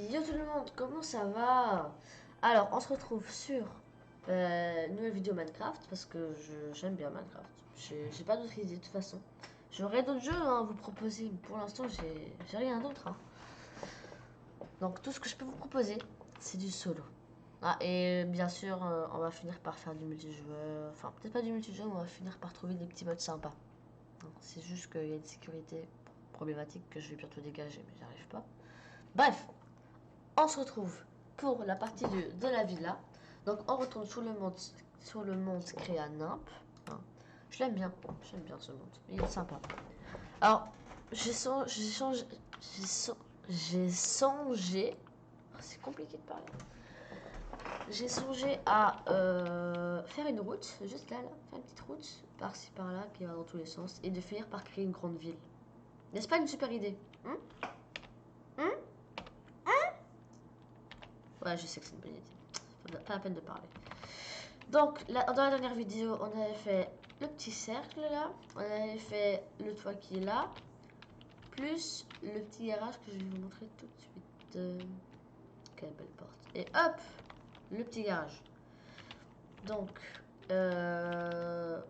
Yo tout le monde, comment ça va? Alors, on se retrouve sur une nouvelle vidéo Minecraft parce que j'aime bien Minecraft. J'ai pas d'autres idées de toute façon. J'aurais d'autres jeux à vous proposer, mais pour l'instant j'ai rien d'autre. Donc tout ce que je peux vous proposer, c'est du solo. Ah, et bien sûr, on va finir par faire du multijoueur. Enfin, peut-être pas du multijoueur, mais on va finir par trouver des petits modes sympas. C'est juste qu'il y a une sécurité problématique que je vais bientôt dégager, mais j'arrive pas. Bref, on se retrouve pour la partie de la villa. Donc on retourne sur le monde créé à Nimp. Hein. J'aime bien ce monde, il est sympa. Alors, j'ai songé, c'est compliqué de parler. J'ai songé à faire une route, juste là, faire une petite route, par-ci par-là, qui va dans tous les sens, et de finir par créer une grande ville. N'est-ce pas une super idée? Ouais, je sais que c'est une bonne idée. Pas la peine de parler. Donc, dans la dernière vidéo, on avait fait le petit cercle là. On avait fait le toit qui est là. Plus le petit garage que je vais vous montrer tout de suite. Quelle belle porte. Et hop, le petit garage. Donc, la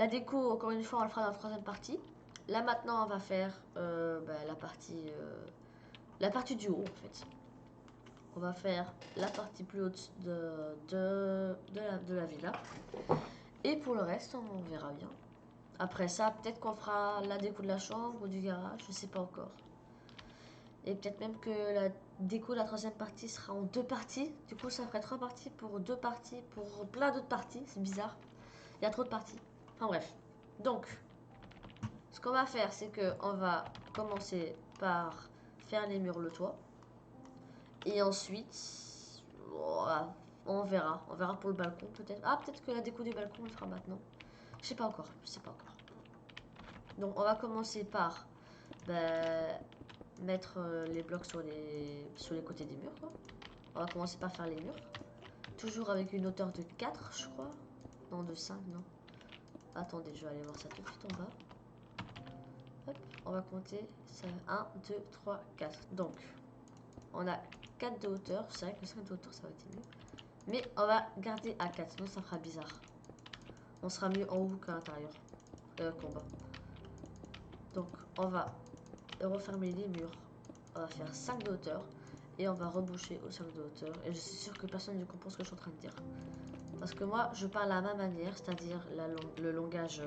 déco, encore une fois, on le fera dans la troisième partie. Là maintenant, on va faire la partie du haut en fait. On va faire la partie plus haute de la villa. Et pour le reste, on verra bien. Après ça, peut-être qu'on fera la déco de la chambre ou du garage, je sais pas encore. Et peut-être même que la déco de la troisième partie sera en deux parties. Du coup, ça ferait trois parties pour deux parties pour plein d'autres parties. C'est bizarre. Il y a trop de parties. Enfin bref. Donc, ce qu'on va faire, c'est que on va commencer par faire les murs, le toit. Et ensuite, on verra. On verra pour le balcon peut-être. Ah, peut-être que la déco du balcon, on le fera maintenant. Je sais pas encore. Je sais pas encore. Donc, on va commencer par mettre les blocs sur les côtés des murs. Quoi. On va commencer par faire les murs. Toujours avec une hauteur de 4, je crois. Non, de 5, non. Attendez, je vais aller voir ça tout de suite en bas. Hop, on va compter. 1, 2, 3, 4. Donc, on a 4 de hauteur. C'est vrai que 5 de hauteur, ça va être mieux. Mais on va garder à 4, sinon ça fera bizarre. On sera mieux en haut qu'à l'intérieur. Qu'en bas. Donc, on va refermer les murs. On va faire 5 de hauteur. Et on va reboucher au 5 de hauteur. Et je suis sûre que personne ne comprend ce que je suis en train de dire. Parce que moi, je parle à ma manière, c'est-à-dire le langage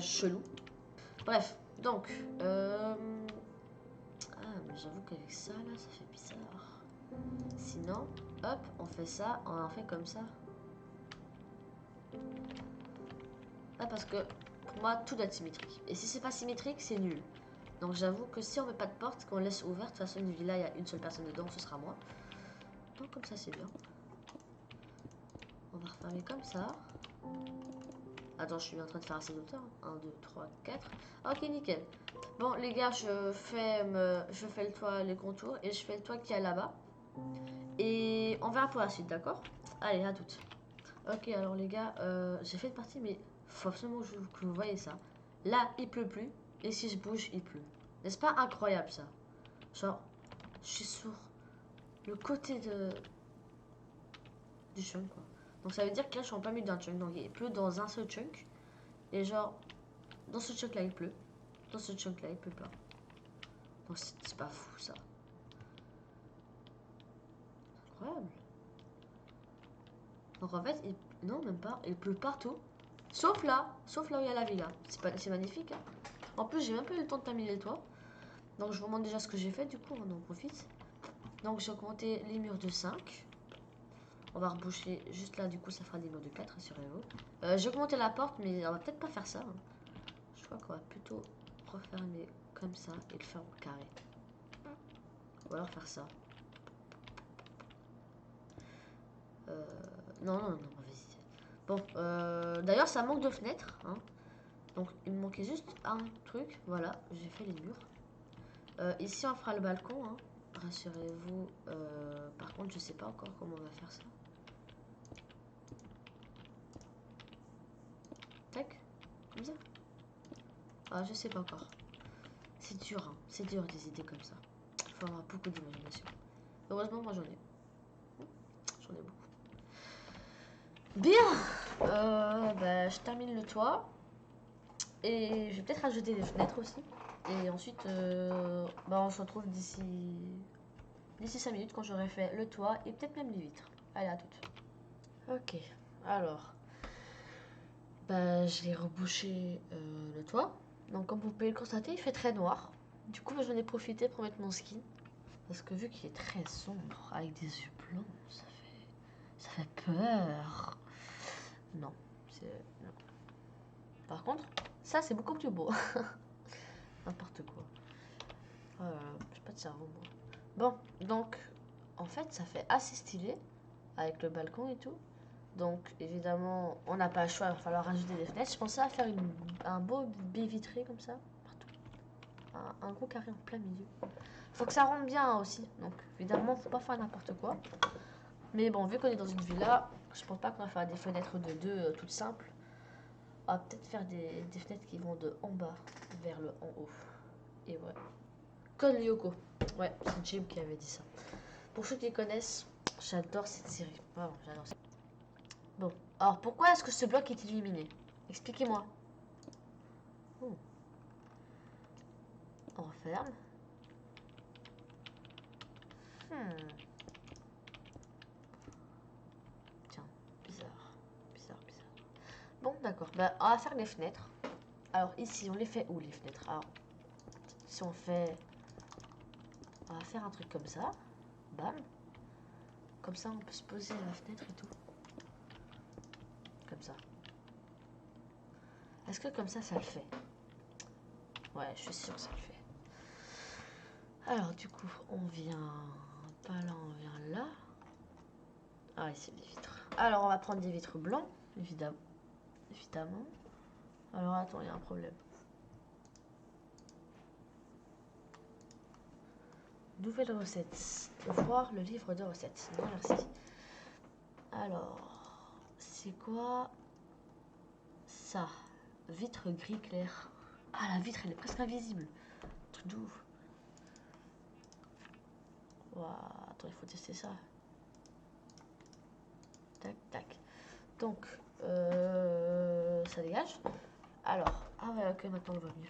chelou. Bref, donc... Ah, mais j'avoue qu'avec ça, là, ça fait bizarre. Sinon, hop, on fait ça, on en fait comme ça. Ah, parce que pour moi, tout doit être symétrique. Et si c'est pas symétrique, c'est nul. Donc j'avoue que si on met pas de porte, qu'on laisse ouverte, de toute façon, une villa, il y a une seule personne dedans, ce sera moi. Donc comme ça, c'est bien. On va refermer comme ça. Attends, je suis en train de faire assez d'auteur. 1, 2, 3, 4. Ok, nickel. Bon, les gars, je fais le toit, les contours, et je fais le toit qui est là-bas. Et on verra pour la suite, d'accord? Allez, à toutes. Ok, alors les gars, j'ai fait une partie, mais faut absolument que vous voyez ça. Là, il pleut plus, et si je bouge, il pleut. N'est-ce pas incroyable, ça? Genre, je suis sur le côté du chunk, quoi. Donc ça veut dire que là, je suis en plein milieu d'un chunk. Donc il pleut dans un seul chunk. Et genre, dans ce chunk là, il pleut. Dans ce chunk là, il pleut pas. Donc c'est pas fou, ça. Incroyable. Donc en fait, non, même pas. Il pleut partout. Sauf là où il y a la villa. C'est magnifique. Hein. En plus, j'ai même pas eu le temps de terminer les toits. Donc je vous montre déjà ce que j'ai fait, du coup, on en profite. Donc j'ai augmenté les murs de 5. On va reboucher juste là, du coup, ça fera des murs de 4, assurez-vous. J'ai augmenté la porte, mais on va peut-être pas faire ça. Hein. Je crois qu'on va plutôt refermer comme ça et le faire au carré. Ou alors faire ça. Non, vas-y. Bon, d'ailleurs, ça manque de fenêtres. Hein. Donc, il me manquait juste un truc. Voilà, j'ai fait les murs. Ici, on fera le balcon. Hein. Rassurez-vous. Par contre, je sais pas encore comment on va faire ça. Tac. Comme ça. Ah, je sais pas encore. C'est dur, hein. C'est dur des idées comme ça. faut avoir beaucoup d'imagination. Heureusement, moi j'en ai. J'en ai beaucoup. Bien. Bah, je termine le toit. Et je vais peut-être rajouter des fenêtres aussi. Et ensuite, bah, on se retrouve d'ici 5 minutes quand j'aurai fait le toit et peut-être même les vitres. Allez, à toutes. Ok, alors, bah, je vais reboucher le toit. Donc comme vous pouvez le constater, il fait très noir. Du coup, j'en ai profité pour mettre mon skin. Parce que vu qu'il est très sombre, avec des yeux blancs, ça fait peur. Non, non. Par contre, ça c'est beaucoup plus beau. N'importe quoi. J'ai pas de cerveau, moi. Bon, donc, en fait, ça fait assez stylé. Avec le balcon et tout. Donc, évidemment, on n'a pas le choix, il va falloir rajouter des fenêtres. Je pensais à faire un beau baie vitré comme ça, partout. Un gros carré en plein milieu. Faut que ça rentre bien aussi. Donc, évidemment, faut pas faire n'importe quoi. Mais bon, vu qu'on est dans une villa, je pense pas qu'on va faire des fenêtres de 2 toutes simples. On va peut-être faire des fenêtres qui vont de en bas vers le en haut. Et ouais. Code Lyoko. Ouais, c'est Jim qui avait dit ça. Pour ceux qui connaissent, j'adore cette série. Vraiment, j'adore ça. Bon, alors pourquoi est-ce que ce bloc est illuminé? Expliquez-moi. Oh. On referme. Tiens, bizarre. Bizarre. Bon, d'accord. Bah, on va faire les fenêtres. Alors ici, on les fait où les fenêtres? Alors, si on fait... On va faire un truc comme ça. Bam. Comme ça, on peut se poser à la fenêtre et tout. Comme ça. Est-ce que comme ça le fait? Ouais, je suis sûre que ça le fait. Alors, du coup, on vient... Pas là, on vient là. Ah, ici, des vitres. Alors, on va prendre des vitres blancs, évidemment. Alors, attends, il y a un problème. Nouvelle recette. Voir le livre de recettes. Non, merci. Alors, c'est quoi ça? Vitre gris clair. Ah, la vitre, elle est presque invisible. Truc de ouf. Wow, attends, il faut tester ça. Tac, tac. Donc, ça dégage. Alors, ah ouais, ok, maintenant on voit mieux.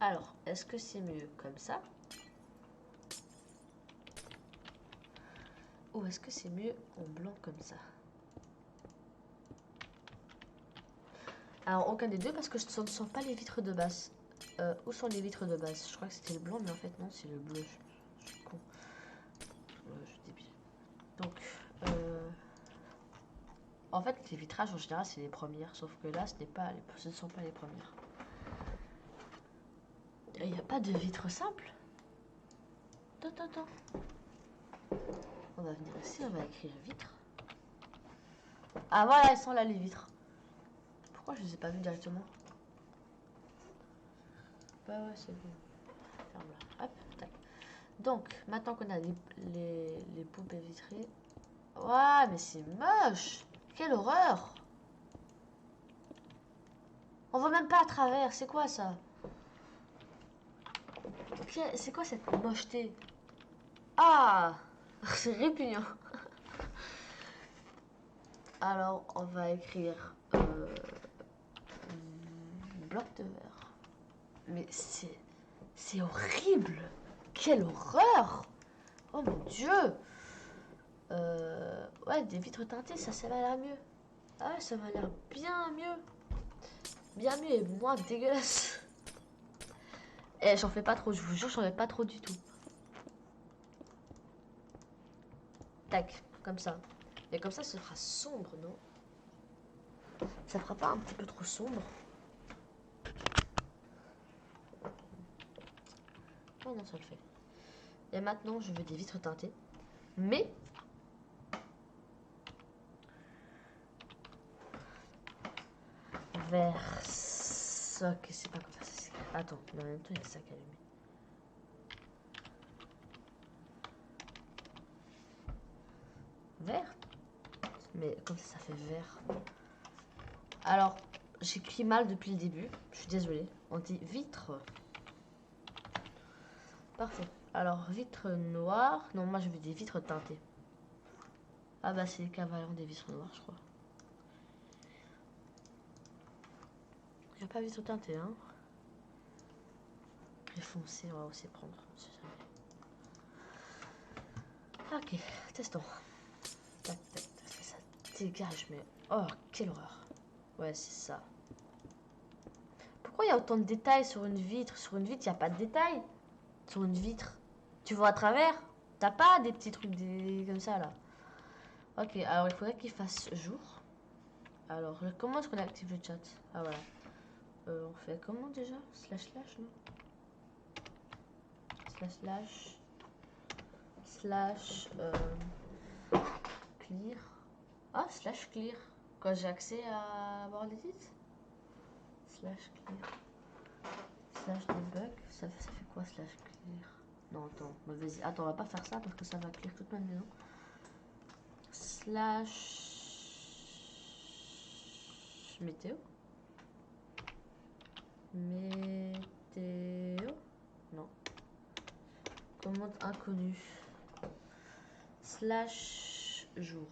Alors, est-ce que c'est mieux comme ça? Ou est-ce que c'est mieux en blanc comme ça? Alors, aucun des deux parce que ce ne sont pas les vitres de base. Où sont les vitres de base? Je crois que c'était le blanc, mais en fait, non, c'est le bleu. Je suis con. Je suis débile. Donc, en fait, les vitrages en général, c'est les premières. Sauf que là, ce ne sont pas les premières. Il n'y a pas de vitre simple? Attends. On va venir ici, on va écrire vitre. Ah voilà, elles sont là les vitres. Pourquoi je les ai pas vues directement? Bah ouais, c'est bon. Ferme-la. Hop, tac. Donc, maintenant qu'on a les poupées vitrées. Ouah, mais c'est moche! Quelle horreur! On voit même pas à travers, c'est quoi ça? C'est quoi cette mocheté? Ah! C'est répugnant. Alors, on va écrire bloc de verre. Mais c'est horrible! Quelle horreur! Oh mon dieu! Ouais, des vitres teintées, ça m'a l'air mieux. Ah ouais, ça m'a l'air bien mieux. Bien mieux et moins dégueulasse. Eh, j'en fais pas trop, je vous jure, j'en fais pas trop du tout. Tac, comme ça. Et comme ça fera sombre, non? Ça fera pas un petit peu trop sombre? Oh non, ça le fait. Et maintenant, je veux des vitres teintées. Mais... vert. Ok, c'est pas comme ça. Attends, mais en même temps, il y a ça qui est allumé. Vert? Mais comme ça fait vert. Alors, J'écris mal depuis le début. Je suis désolée. On dit vitre. Parfait. Alors, vitre noire. Non, moi je veux des vitres teintées. Ah bah c'est l'équivalent des vitres noires, je crois. Il n'y a pas vitre teintée, hein. Gris foncé, on va aussi prendre. Ok, testons. Tac, tac, tac, ça dégage, mais... Oh, quelle horreur. Ouais, c'est ça. Pourquoi il y a autant de détails sur une vitre? Sur une vitre, il n'y a pas de détails. Sur une vitre, tu vois à travers. T'as pas des petits trucs comme ça, là. Ok, alors il faudrait qu'il fasse jour. Alors, comment est-ce qu'on active le chat? Ah, voilà. On fait comment déjà? Slash slash, non? Slash slash. Slash... clear. Ah, slash clear. Quand j'ai accès à avoir les titres. Slash clear. Slash debug. Ça fait quoi slash clear? Non, attends. Vas-y. Attends, on va pas faire ça parce que ça va clear toute ma maison. Slash... météo. Météo. Non. Commande inconnue. Slash jour.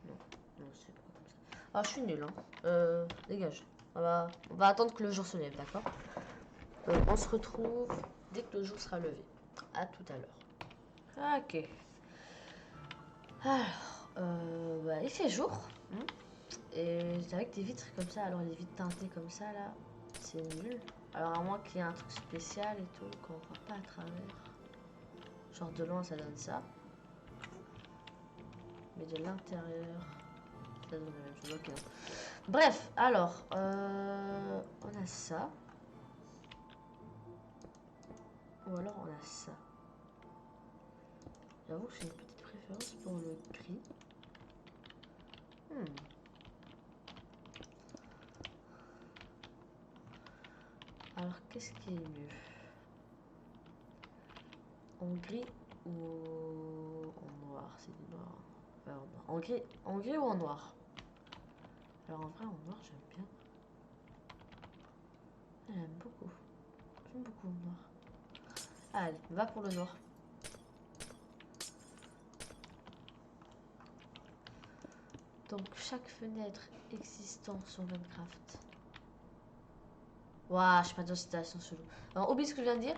Non, non, c'est pas comme ça. Ah, je suis nul, hein. Dégage. On va attendre que le jour se lève, d'accord? On se retrouve dès que le jour sera levé. À tout à l'heure. Ok. Alors, bah, il fait jour. Hein, et avec des vitres comme ça, alors les vitres teintées comme ça, là, c'est nul. Alors, à moins qu'il y ait un truc spécial et tout, qu'on voit pas à travers. Genre de loin, ça donne ça. Mais de l'intérieur, ça donne la même chose. Ok. Bref, alors, on a ça. Ou alors on a ça. J'avoue que j'ai une petite préférence pour le gris. Alors, qu'est-ce qui est mieux? En gris ou en noir? C'est du noir. Enfin, en gris, ou en noir? Alors, en vrai, en noir, j'aime bien. J'aime beaucoup. J'aime beaucoup le noir. Allez, va pour le noir. Donc, chaque fenêtre existant sur Minecraft. Waouh, je sais pas de citation chelou. Alors, oublie ce que je viens de dire.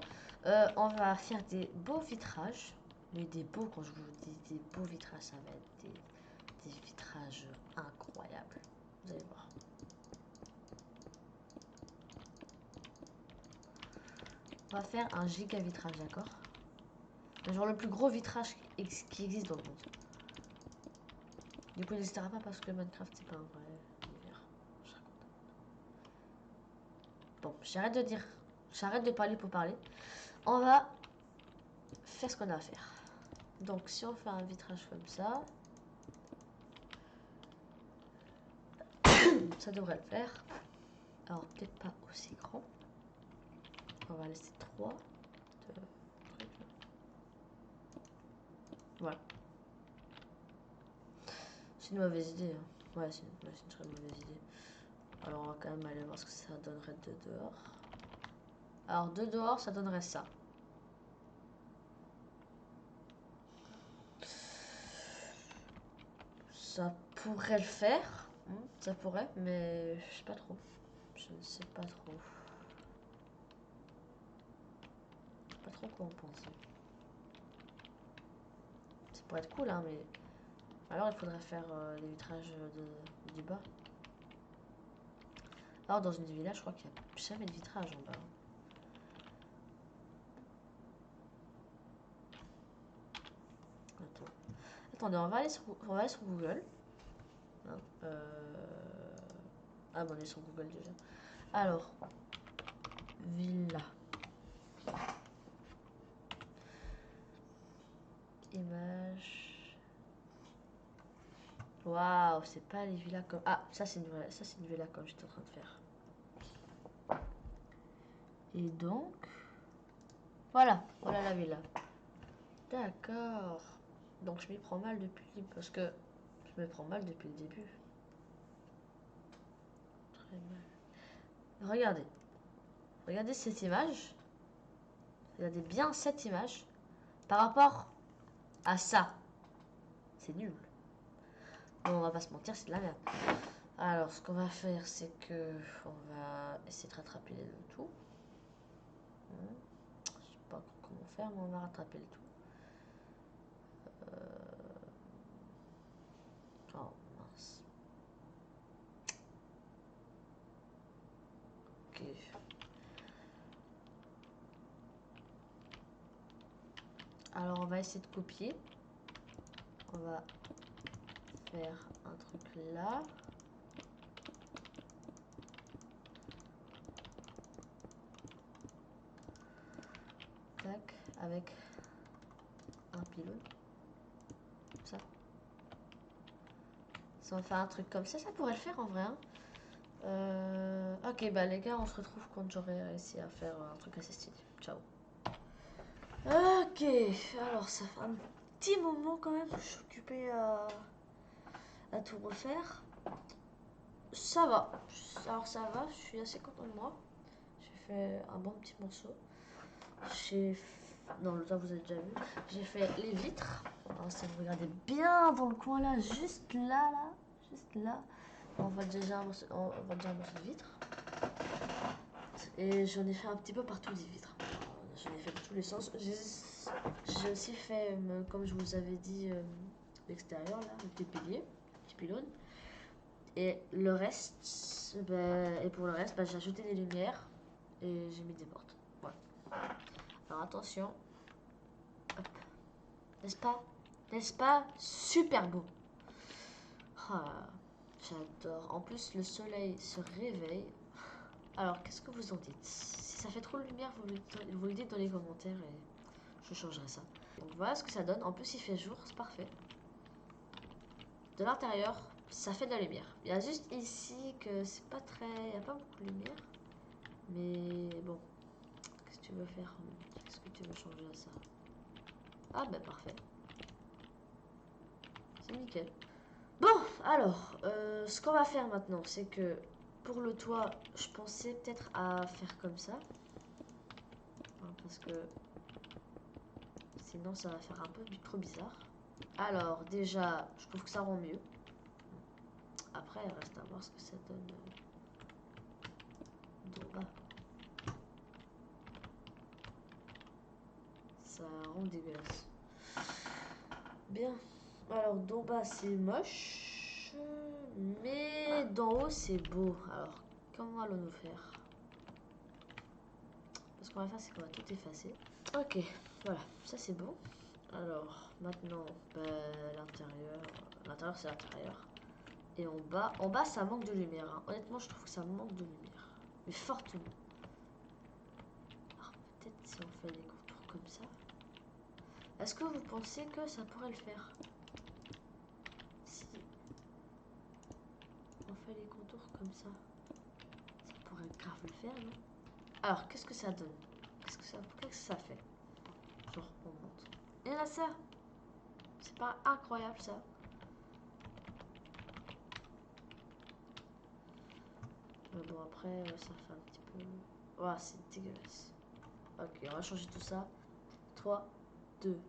On va faire des beaux vitrages. Mais des beaux, quand je vous dis des beaux vitrages, ça va être des vitrages incroyables. Vous allez voir. On va faire un giga vitrage, d'accord? Genre le plus gros vitrage qui existe dans le monde. Du coup, n'hésitera pas parce que Minecraft, c'est pas un vrai univers. Bon, j'arrête de parler pour parler. On va faire ce qu'on a à faire. Donc, si on fait un vitrage comme ça, ça devrait le faire. Alors, peut-être pas aussi grand. On va laisser 3. Voilà. C'est une mauvaise idée. Hein. Ouais, c'est une très mauvaise idée. Alors, on va quand même aller voir ce que ça donnerait de dehors. Alors, de dehors, ça donnerait ça. Ça pourrait le faire. Ça pourrait, mais je sais pas trop. Je ne sais pas trop. Je sais pas trop quoi en penser. Ça pourrait être cool, hein, mais... Alors, il faudrait faire les vitrages du bas. Alors, dans une villa, je crois qu'il n'y a jamais de vitrage en bas. Attends. Attendez, on va aller sur Google. Hein, ah, bon, on est sur Google déjà. Alors, villa. Image. Waouh, c'est pas les villas comme... Ah, ça c'est une villa comme j'étais en train de faire. Et donc... Voilà la villa. D'accord. Donc je m'y prends mal depuis... Parce que je me prends mal depuis le début. ferait mal. Regardez. Regardez cette image. Regardez bien cette image. Par rapport à ça. C'est nul. Bon, on va pas se mentir, c'est de la merde. Alors, ce qu'on va faire, c'est que on va essayer de rattraper le tout. Je sais pas comment faire, mais on va rattraper le tout. Oh mince. Ok. Alors, on va essayer de copier. On va faire un truc là. Tac, avec un pylône. Comme ça. Si on fait un truc comme ça pourrait le faire en vrai. Hein. Ok, bah les gars, on se retrouve quand j'aurai réussi à faire un truc assez stylé. Ciao. Ok, alors ça fait un petit moment quand même que je suis occupée à tout refaire. Ça va. Alors ça va, je suis assez content de moi. J'ai fait un bon petit morceau. Non, le temps vous avez déjà vu. J'ai fait les vitres. Alors, si vous regardez bien dans le coin là, juste là, juste là, on voit déjà un morceau de vitre. Et j'en ai fait un petit peu partout des vitres. J'en ai fait dans tous les sens. J'ai aussi fait, comme je vous avais dit, l'extérieur là, avec les piliers, les petits pylônes. Et le reste, et pour le reste, j'ai ajouté des lumières et j'ai mis des portes. Voilà. Alors attention. Hop. N'est-ce pas super beau? Ah, j'adore. En plus, le soleil se réveille. Alors, qu'est-ce que vous en dites? Si ça fait trop de lumière, vous le dites dans les commentaires et je changerai ça. Donc voilà ce que ça donne. En plus, il fait jour, c'est parfait. De l'intérieur, ça fait de la lumière. Il y a juste ici que c'est pas très... Il n'y a pas beaucoup de lumière. Mais bon, qu'est-ce que tu veux faire? Qu'est-ce que tu veux changer à ça? Ah ben parfait. C'est nickel. Bon, alors, ce qu'on va faire maintenant, c'est que pour le toit, je pensais peut-être à faire comme ça. Hein, parce que sinon ça va faire un peu trop bizarre. Alors déjà, je trouve que ça rend mieux. Après, il reste à voir ce que ça donne d'en bas. Ça rend dégueulasse. Bien. Alors d'en bas c'est moche. Mais d'en haut c'est beau. Alors comment allons-nous faire? Ce qu'on va faire c'est qu'on va tout effacer. Ok, voilà, ça c'est bon. Alors maintenant l'intérieur. L'intérieur c'est l'intérieur. Et en bas ça manque de lumière. Hein. Honnêtement je trouve que ça manque de lumière. Mais fortement. Alors peut-être si on fait des contours comme ça. Est-ce que vous pensez que ça pourrait le faire? Si on fait les contours comme ça pourrait grave le faire, non? Alors, qu'est-ce que ça donne? Qu'est-ce que ça fait? Genre, on monte. Et là, ça! C'est pas incroyable, ça? Mais bon, après, ça fait un petit peu... Oh, c'est dégueulasse. Ok, on va changer tout ça. 3, 2,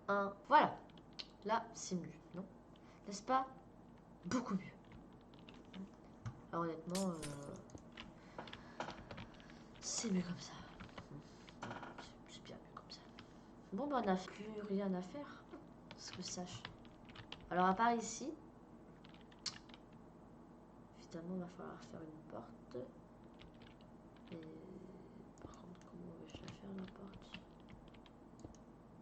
1. Voilà! Là, c'est mieux, non? N'est-ce pas? Beaucoup mieux. Alors, honnêtement, c'est mieux comme ça. C'est bien mieux comme ça. Bon, bah, on n'a plus rien à faire. Ce que je sache. Alors, à part ici, évidemment, il va falloir faire une porte. Et par contre, comment vais-je la faire, la porte?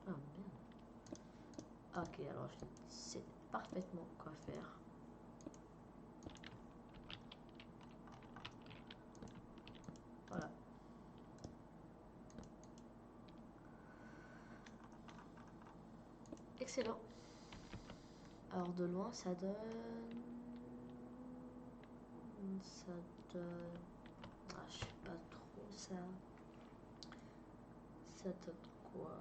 Ah, merde. Ok, alors je sais parfaitement quoi faire. Voilà. Excellent. Alors de loin, ça donne... Ça donne... Ah, je sais pas trop ça. Ça donne quoi?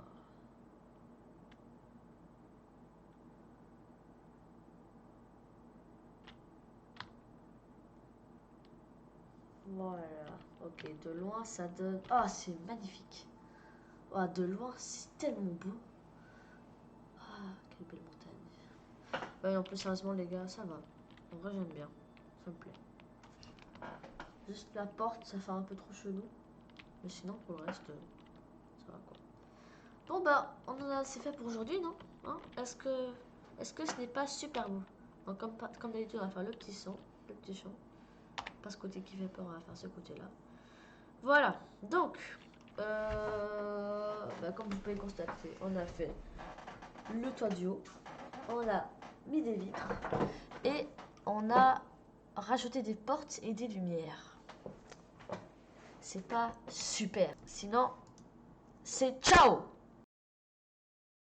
Voilà. Ok, de loin, ça donne... Ah, c'est magnifique. Ah, de loin, c'est tellement beau. Ah, quelle belle montagne. Ouais, en plus, sérieusement, les gars, ça va. En vrai, j'aime bien. Ça me plaît. Juste la porte, ça fait un peu trop chelou. Mais sinon, pour le reste, ça va quoi. Bon, bah, on en a assez fait pour aujourd'hui, non hein? Est-ce que ce n'est pas super beau? Donc, comme d'habitude, on va faire le petit son. Le petit chant. Pas ce côté qui fait peur, on va faire ce côté-là. Voilà. Donc, bah, comme vous pouvez constater, on a fait le toit du haut. On a mis des vitres. Et on a rajouté des portes et des lumières. C'est pas super. Sinon, c'est ciao!